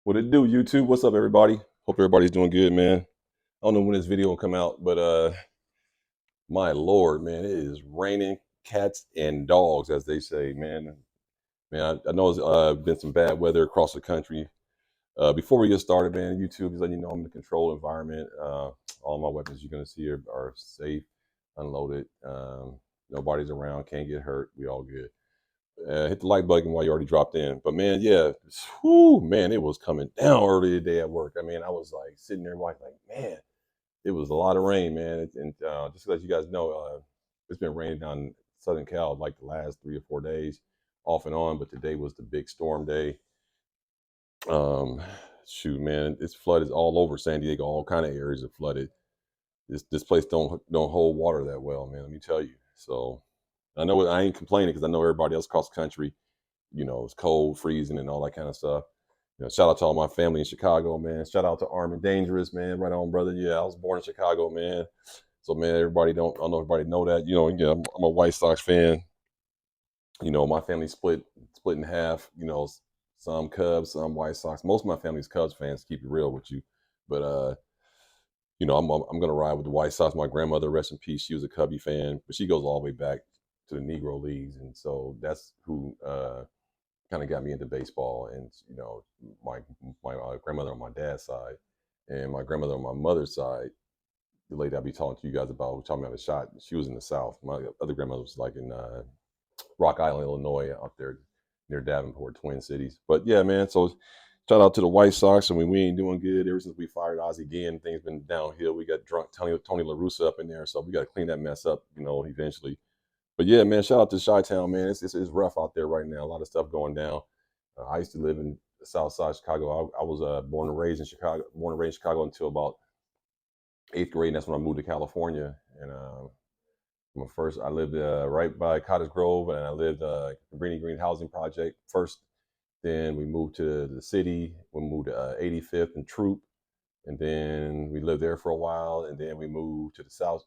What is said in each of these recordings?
What it do, YouTube? What's up, everybody? Hope everybody's doing good, man. I don't know when this video will come out, but my lord, man, it is raining cats and dogs, as they say, man. Man, I know it's been some bad weather across the country. Before we get started, man, YouTube is letting you know I'm in a controlled environment. All my weapons you're gonna see are safe, unloaded. Nobody's around, can't get hurt. We all good. Hit the like button while you already dropped in. But man, yeah, whew, man, it was coming down early today at work. I mean, I was like sitting there like, man, it was a lot of rain, man. And just to let you guys know, it's been raining down in Southern Cal like the last 3 or 4 days, off and on. But today was the big storm day. Um, Shoot, man, it's flooded all over San Diego. All kind of areas are flooded. This place don't hold water that well, man. Let me tell you. So I know I ain't complaining because I know everybody else across the country, it's cold, freezing, and all that kind of stuff. Shout out to all my family in Chicago, man. Shout out to Arm and Dangerous, man. Right on, brother. Yeah, I was born in Chicago, man. So, man, everybody I don't know if everybody know that. Yeah, I'm a White Sox fan. My family split in half. Some Cubs, some White Sox. Most of my family's Cubs fans. Keep it real with you, but I'm gonna ride with the White Sox. My grandmother, rest in peace, she was a Cubby fan, but she goes all the way back to the Negro Leagues, and so that's who kind of got me into baseball. And my grandmother on my dad's side, and my grandmother on my mother's side, the lady I'll be talking to you guys about, who taught me how to shot, she was in the South. My other grandmother was like in Rock Island, Illinois, out there near Davenport, Twin Cities. But yeah, man. So shout out to the White Sox. I mean, we ain't doing good ever since we fired Ozzie Guillen. Things been downhill. We got drunk Tony La Russa up in there, so we got to clean that mess up, eventually. But yeah, man, shout out to Chi-Town, man. It's rough out there right now. A lot of stuff going down. I used to live in the South Side of Chicago. I was born and raised in Chicago until about eighth grade. And that's when I moved to California. And I lived right by Cottage Grove, and I lived Cabrini Green Housing Project first. Then we moved to the city. We moved to 85th and Troop, and then we lived there for a while. And then we moved to the south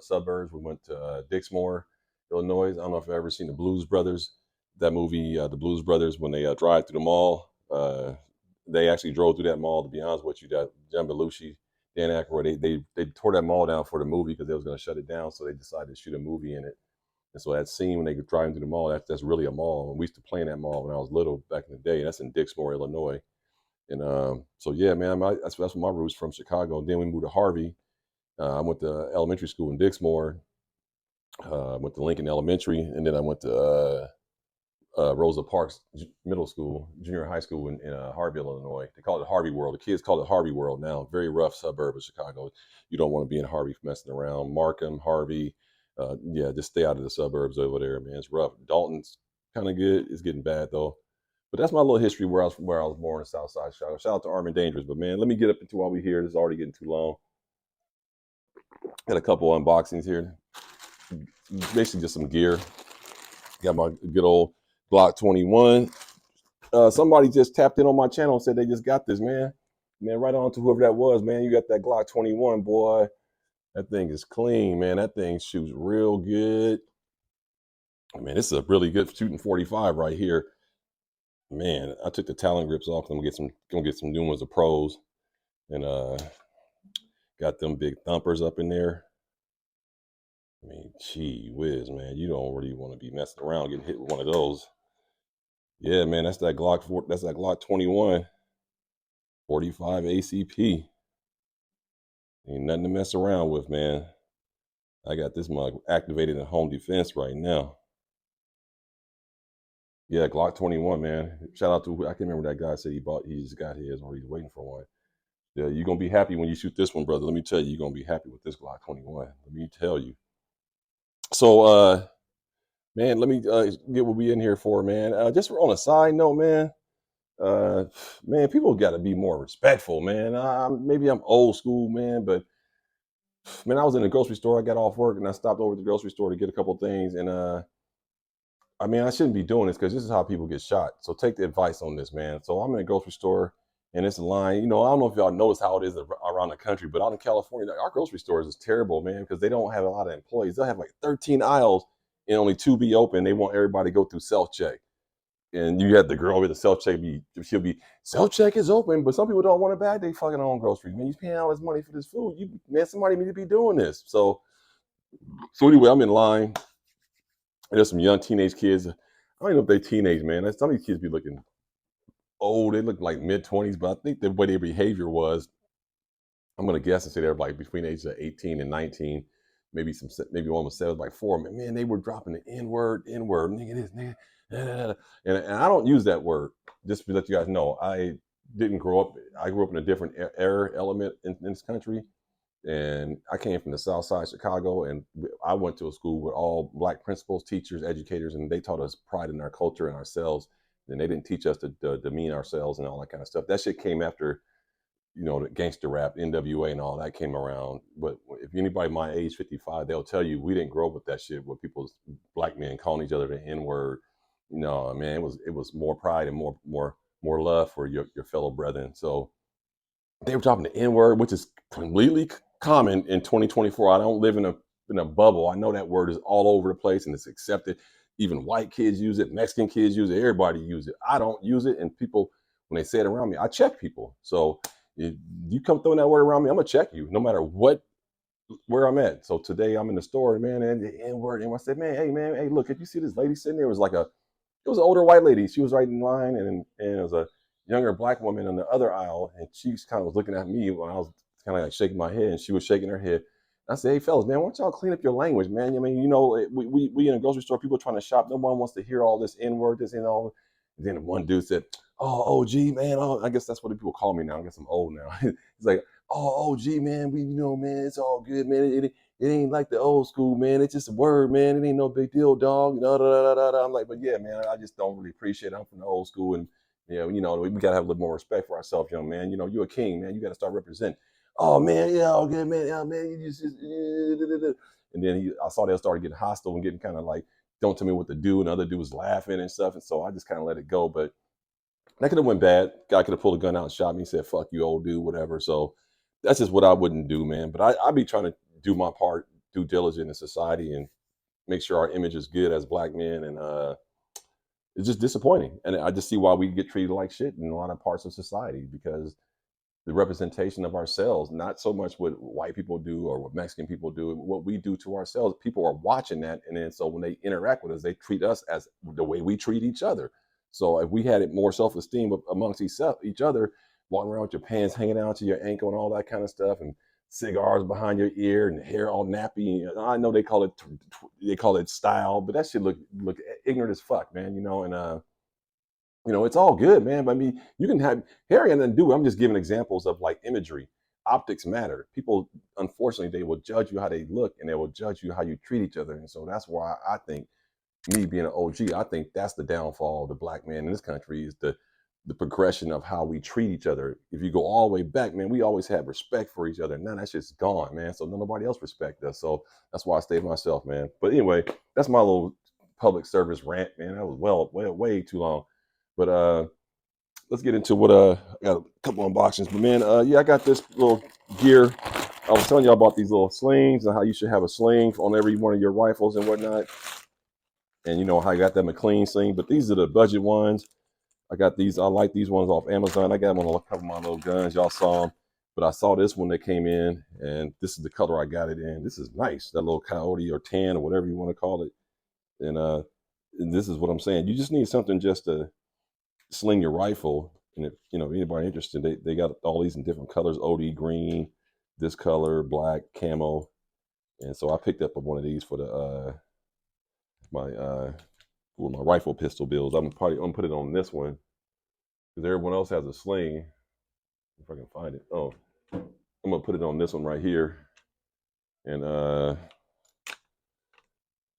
suburbs. We went to Dixmoor, Illinois. I don't know if you've ever seen the Blues Brothers. That movie, the Blues Brothers, when they drive through the mall, they actually drove through that mall. To be honest with you, that John Belushi, Dan Aykroyd, they tore that mall down for the movie because they was going to shut it down. So they decided to shoot a movie in it. And so that scene when they were driving through the mall, that's really a mall. And we used to play in that mall when I was little back in the day. That's in Dixmoor, Illinois. And so yeah, man, that's where my roots from, Chicago. And then we moved to Harvey. I went to elementary school in Dixmoor. Went to Lincoln Elementary, and then I went to Rosa Parks Middle School, junior high school in Harvey, Illinois. They call it Harvey World. The kids call it Harvey World now. Very rough suburb of Chicago. You don't want to be in Harvey messing around. Markham, Harvey, yeah, just stay out of the suburbs over there, man. It's rough. Dalton's kind of good. It's getting bad though. But that's my little history where I was born in South Side Chicago. Shout out to Arm and Dangerous. But man, let me get up into while we here. This is already getting too long. Got a couple unboxings here. Basically just some gear. Got my good old Glock 21. Somebody just tapped in on my channel and said they just got this, man. Man, right on to whoever that was, man. You got that Glock 21, boy. That thing is clean, man. That thing shoots real good. I mean, this is a really good shooting 45 right here. Man, I took the Talon grips off. I'm gonna get some new ones of pros, and got them big thumpers up in there. I mean, gee whiz, man, you don't really want to be messing around getting hit with one of those. Yeah, man, that's that Glock 21, 45 ACP. Ain't nothing to mess around with, man. I got this mug activated in home defense right now. Yeah, Glock 21, man. Shout out to, I can't remember that guy said he just got his or he's waiting for one. Yeah, you're going to be happy when you shoot this one, brother. Let me tell you, you're going to be happy with this Glock 21. Let me tell you. So, man, let me get what we in here for, man. Just on a side note, man, man, people got to be more respectful, man. Maybe I'm old school, man, but man, I was in the grocery store. I got off work and I stopped over at the grocery store to get a couple things. And I mean, I shouldn't be doing this because this is how people get shot. So take the advice on this, man. So I'm in a grocery store and it's a line. I don't know if y'all notice how it is around the country, but out in California, our grocery stores is terrible, man, because they don't have a lot of employees. They'll have like 13 aisles and only 2 be open. They want everybody to go through self-check. And you had the girl with the self-check she'll be, self-check is open, but some people don't want to bag their fucking own groceries. Man, you paying all this money for this food. Man, somebody need to be doing this. So anyway, I'm in line. There's some young teenage kids. I don't even know if they teenage, man. Some of these kids be looking old. They look like mid-20s, but I think the way their behavior was, I'm gonna guess and say they're like between the ages of 18 and 19. Maybe one was 7, like 4. Man, they were dropping the N-word, nigga this, nigga. And I don't use that word, just to let you guys know. I didn't grow up. I grew up in a different era element in this country, and I came from the South Side of Chicago, and I went to a school with all black principals, teachers, educators, and they taught us pride in our culture and ourselves. And they didn't teach us to demean ourselves and all that kind of stuff. That shit came after, the gangster rap, NWA, and all that came around. But if anybody my age, 55, they'll tell you we didn't grow up with that shit. Where black men calling each other the N word. No, man, it was more pride and more love for your fellow brethren. So they were dropping the N word, which is completely common in 2024. I don't live in a bubble. I know that word is all over the place and it's accepted. Even white kids use it, Mexican kids use it, everybody use it. I don't use it, and people, when they say it around me, I check people. So if you come throwing that word around me, I'm gonna check you, no matter where I'm at. So today I'm in the store, man, and the N word, and I said, man, hey, look, if you see this lady sitting there, it was an older white lady. She was right in line, and it was a younger black woman on the other aisle, and she kind of was looking at me when I was kind of like shaking my head, and she was shaking her head. I said, hey, fellas, man, why don't y'all clean up your language, man? I mean, we in a grocery store, people trying to shop. No one wants to hear all this N-word, this and all. And then one dude said, oh, OG, man. Oh, I guess that's what the people call me now. I guess I'm old now. He's like, oh, OG, man, man, it's all good, man. It ain't like the old school, man. It's just a word, man. It ain't no big deal, dog. Da, da, da, da, da. I'm like, but yeah, man, I just don't really appreciate it. I'm from the old school, and we got to have a little more respect for ourselves, young man. You're a king, man. You got to start representing. Oh man, yeah, all good, man. Yeah, man, you just and then I saw they started getting hostile and getting kind of like, don't tell me what to do, and the other dude was laughing and stuff, and so I just kind of let it go. But that could have went bad. Guy could have pulled a gun out and shot me, said, fuck you, old dude, whatever. So that's just what I wouldn't do, man. But I be trying to do my part, due diligence in society, and make sure our image is good as black men. And it's just disappointing. And I just see why we get treated like shit in a lot of parts of society, because the representation of ourselves, not so much what white people do or what Mexican people do, what we do to ourselves. People are watching that. And then so when they interact with us, they treat us as the way we treat each other. So if we had it more self-esteem amongst each other, walking around with your pants hanging out to your ankle and all that kind of stuff, and cigars behind your ear and hair all nappy. I know they call it style, but that shit look ignorant as fuck, man. And it's all good, man. But I mean, you can have Harry and then do. I'm just giving examples of like imagery. Optics matter. People, unfortunately, they will judge you how they look, and they will judge you how you treat each other. And so that's why I think, me being an OG, I think that's the downfall of the black man in this country, is the progression of how we treat each other. If you go all the way back, man, we always had respect for each other. Now that's just gone, man. So nobody else respect us. So that's why I stayed myself, man. But anyway, that's my little public service rant, man. That was way too long. But let's get into what I got a couple unboxings. But man, yeah, I got this little gear. I was telling y'all about these little slings and how you should have a sling on every one of your rifles and whatnot. And you know how I got that McLean sling, but these are the budget ones. I got these. I like these ones off Amazon. I got them on a couple of my little guns. Y'all saw them, but I saw this one that came in, and this is the color I got it in. This is nice. That little coyote or tan or whatever you want to call it. And this is what I'm saying. You just need something just to sling your rifle. And if anybody interested, they got all these in different colors: OD green, this color, black, camo. And so I picked up one of these for my rifle pistol builds. I'm gonna put it on this one because everyone else has a sling. If I can find it. Oh, I'm gonna put it on this one right here, and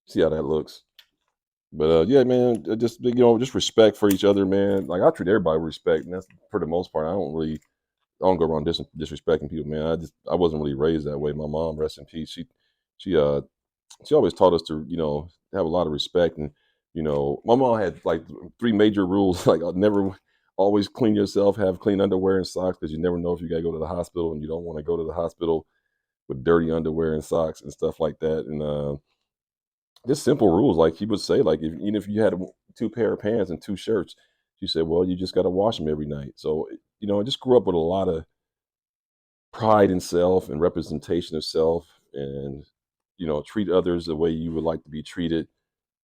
see how that looks. But yeah, man, just just respect for each other, man. Like I treat everybody with respect, and that's for the most part. I don't go around disrespecting people, man. I wasn't really raised that way. My mom, rest in peace, she always taught us to have a lot of respect. And my mom had like 3 major rules. Like, I'll never always clean yourself, have clean underwear and socks, because you never know if you got to go to the hospital, and you don't want to go to the hospital with dirty underwear and socks and stuff like that. And just simple rules, like he would say, like even if you had two pair of pants and two shirts. She said, well, you just got to wash them every night. So, I just grew up with a lot of pride in self and representation of self, and, treat others the way you would like to be treated,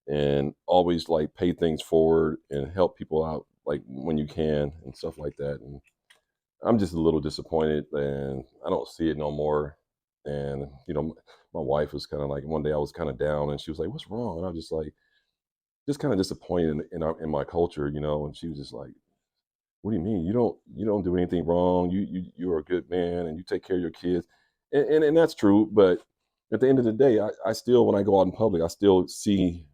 and always like pay things forward and help people out like when you can and stuff like that. And I'm just a little disappointed, and I don't see it no more. And, my wife was kind of like, one day I was kind of down, and she was like, what's wrong? And I was just like, just kind of disappointed in my culture, and she was just like, what do you mean? You don't do anything wrong. You're a good man, and you take care of your kids. And that's true. But at the end of the day, I still, when I go out in public, I still see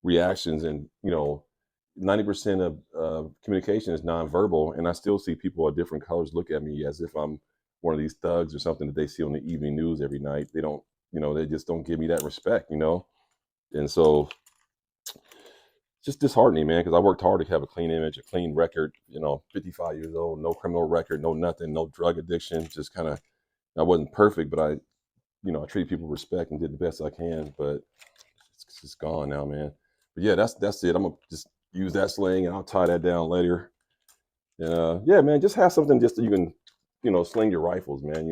reactions, and 90% of communication is nonverbal, and I still see people of different colors look at me as if I'm one of these thugs or something that they see on the evening news every night. They don't, they just don't give me that respect, and so it's just disheartening, man, because I worked hard to have a clean image, a clean record, 55 years old, no criminal record, no nothing, no drug addiction, just kind of, I wasn't perfect, but I treated people with respect and did the best I can, but it's just gone now, man. But yeah, that's it. I'm gonna just use that sling, and I'll tie that down later. And yeah, man, just have something just that you can, sling your rifles, man.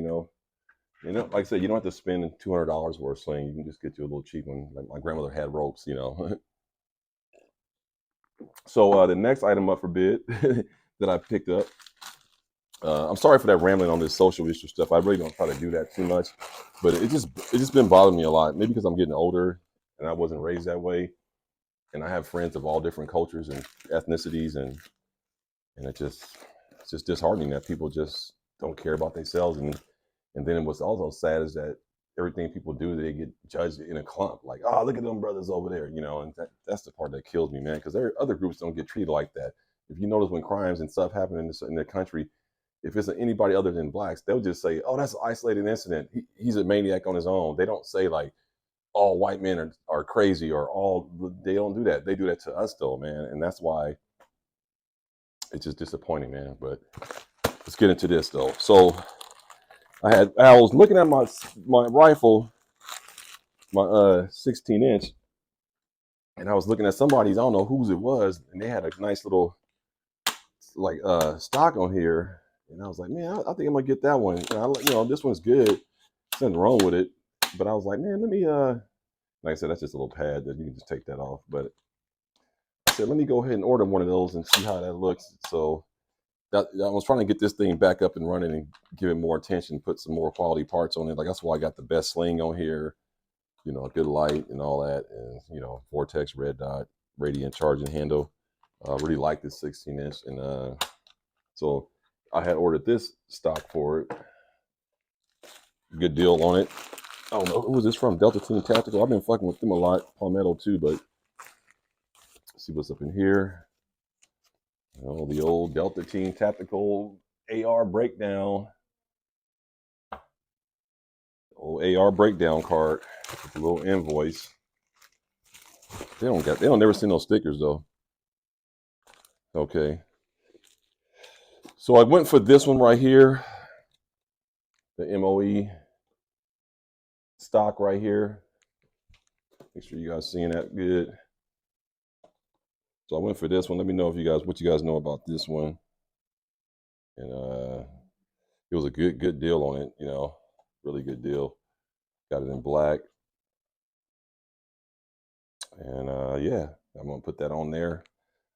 Like I said, you don't have to spend $200 for a sling. You can just get you a little cheap one. Like my grandmother had ropes, So the next item up for bid that I picked up. I'm sorry for that rambling on this social issue stuff. I really don't try to do that too much, but it's just been bothering me a lot. Maybe because I'm getting older and I wasn't raised that way, and I have friends of all different cultures and ethnicities, and it's just disheartening that people just don't care about themselves. And then what's also sad is that everything people do, they get judged in a clump. Like, oh, look at them brothers over there, and that's the part that kills me, man, because other groups don't get treated like that. If you notice when crimes and stuff happen in the country, if it's anybody other than blacks, they'll just say, oh, that's an isolated incident. He's a maniac on his own. They don't say like all white men are crazy, or they don't do that. They do that to us though, man. And that's why it's just disappointing, man. But let's get into this though. So I was looking at my rifle, my 16-inch, and I was looking at somebody's, I don't know whose it was, and they had a nice little like stock on here, and I was like, man, I think I'm gonna get that one. This one's good. There's nothing wrong with it, but I was like, man, let me like I said, that's just a little pad that you can just take that off. But I said, let me go ahead and order one of those and see how that looks. So I was trying to get this thing back up and running and give it more attention, put some more quality parts on it. Like that's why I got the best sling on here, a good light and all that, and Vortex red dot, radiant charging handle. I really like this 16-inch, and so I had ordered this stock for it. Good deal on it. I don't know, who was this from? Delta Team Tactical. I've been fucking with them a lot. Palmetto too, but let's see what's up in here. The old Delta Team Tactical AR breakdown. Old AR breakdown card with a little invoice. They don't never send no stickers though. Okay. So I went for this one right here. The MOE stock right here. Make sure you guys seeing that good. So I went for this one. Let me know what you guys know about this one. And it was a good deal on it, really good deal. Got it in black. And yeah, I'm gonna put that on there.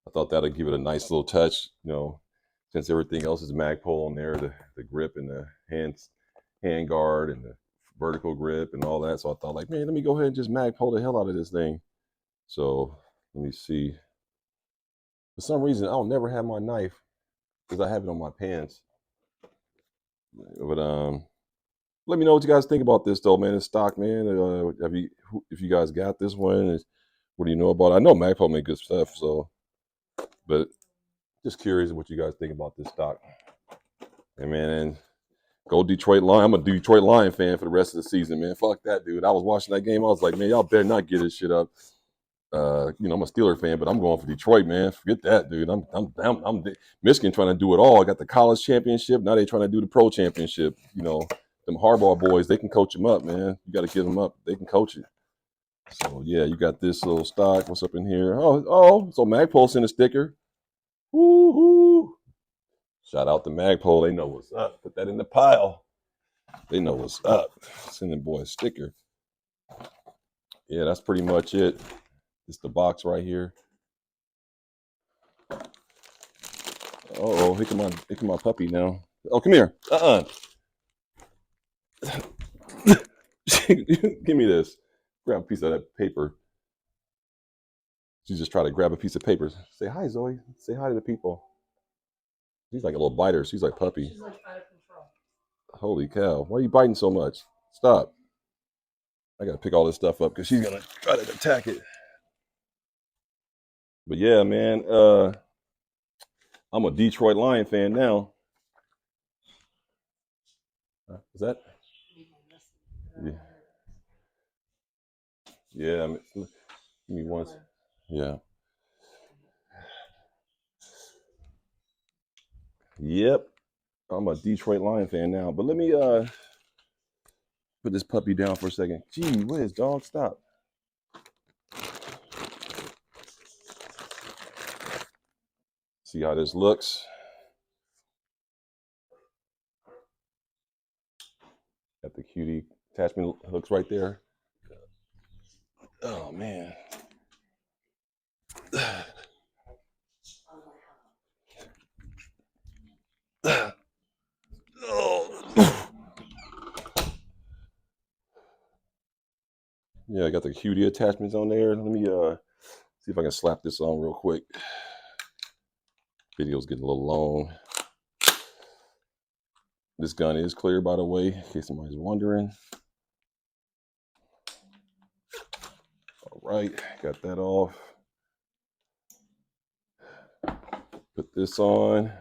I thought that'd give it a nice little touch, since everything else is Magpul on there, the grip and the hand guard and the vertical grip and all that. So I thought like, man, let me go ahead and just Magpul the hell out of this thing. So let me see. For some reason, I don't never have my knife because I have it on my pants. But let me know what you guys think about this though, man. It's stock, man. If you guys got this one, what do you know about it? I know Magpul make good stuff, so, but just curious what you guys think about this stock. And man, go Detroit Lion. I'm a Detroit Lion fan for the rest of the season, man. Fuck that, dude. I was watching that game. I was like, man, y'all better not get this shit up. I'm a Steeler fan, but I'm going for Detroit, man. Forget that, dude. I'm Michigan trying to do it all. I got the college championship. Now they trying to do the pro championship. Them Harbaugh boys, they can coach them up, man. You got to give them up. They can coach it. So yeah, you got this little stock. What's up in here? Oh, so Magpul sent a sticker. Woo-hoo. Shout out to Magpul. They know what's up. Put that in the pile. They know what's up. Sending boy a sticker. Yeah, that's pretty much it. It's the box right here. Oh, here come my puppy now. Oh, come here. Give me this. Grab a piece of that paper. She just tried to grab a piece of paper. Say hi, Zoe. Say hi to the people. She's like a little biter. She's like puppy. She's like out of control. Holy cow. Why are you biting so much? Stop. I got to pick all this stuff up because she's going to try to attack it. But yeah, man, I'm a Detroit Lion fan now. Is that? Yeah. Yeah. Give me once. Yeah. Yep. I'm a Detroit Lion fan now. But let me put this puppy down for a second. Gee whiz, dog, stop. See how this looks. Got the cutie attachment hooks right there. Oh man. Oh. Yeah, I got the cutie attachments on there. Let me see if I can slap this on real quick. Video's getting a little long. This gun is clear, by the way, in case somebody's wondering. All right, got that off. Put this on.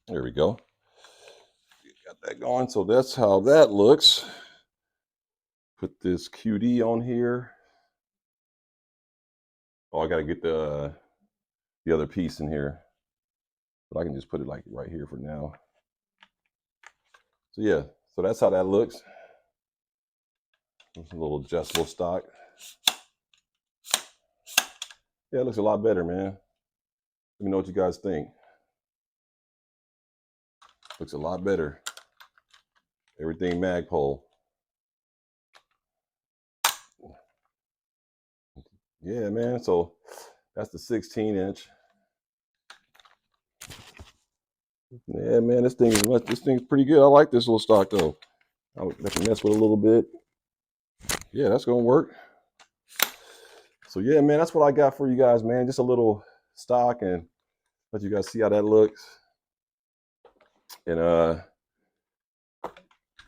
There we go. Got that going. So that's how that looks. Put this QD on here. Oh, I got to get the other piece in here. But I can just put it like right here for now. So yeah, so that's how that looks. It's a little adjustable stock. Yeah, it looks a lot better, man. Let me know what you guys think. Looks a lot better. Everything Magpul. Yeah, man. So that's the 16-inch. Yeah, man. This thing's pretty good. I like this little stock though. I can mess with a little bit. Yeah, that's gonna work. So yeah, man, that's what I got for you guys, man. Just a little stock and let you guys see how that looks. And I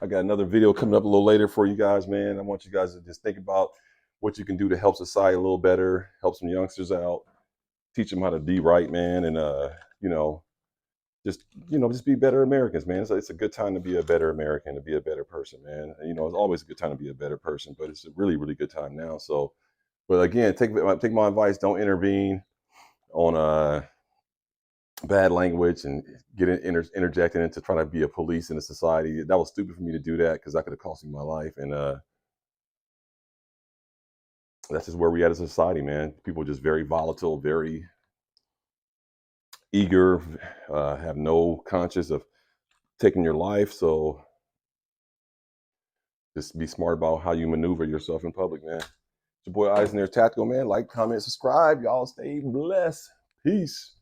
got another video coming up a little later for you guys, man. I want you guys to just think about what you can do to help society a little better, help some youngsters out, teach them how to be right, man, and just be better Americans, man. It's a good time to be a better American, to be a better person, man. And, it's always a good time to be a better person, but it's a really, really good time now. So, but again, take my advice. Don't intervene on bad language and get interjecting into trying to be a police in a society. That was stupid for me to do that because that could have cost me my life. And that's just where we at as a society, man. People are just very volatile, very eager, have no conscience of taking your life. So just be smart about how you maneuver yourself in public, man. It's your boy Eisner Tactical, man. Like, comment, subscribe. Y'all stay blessed. Peace.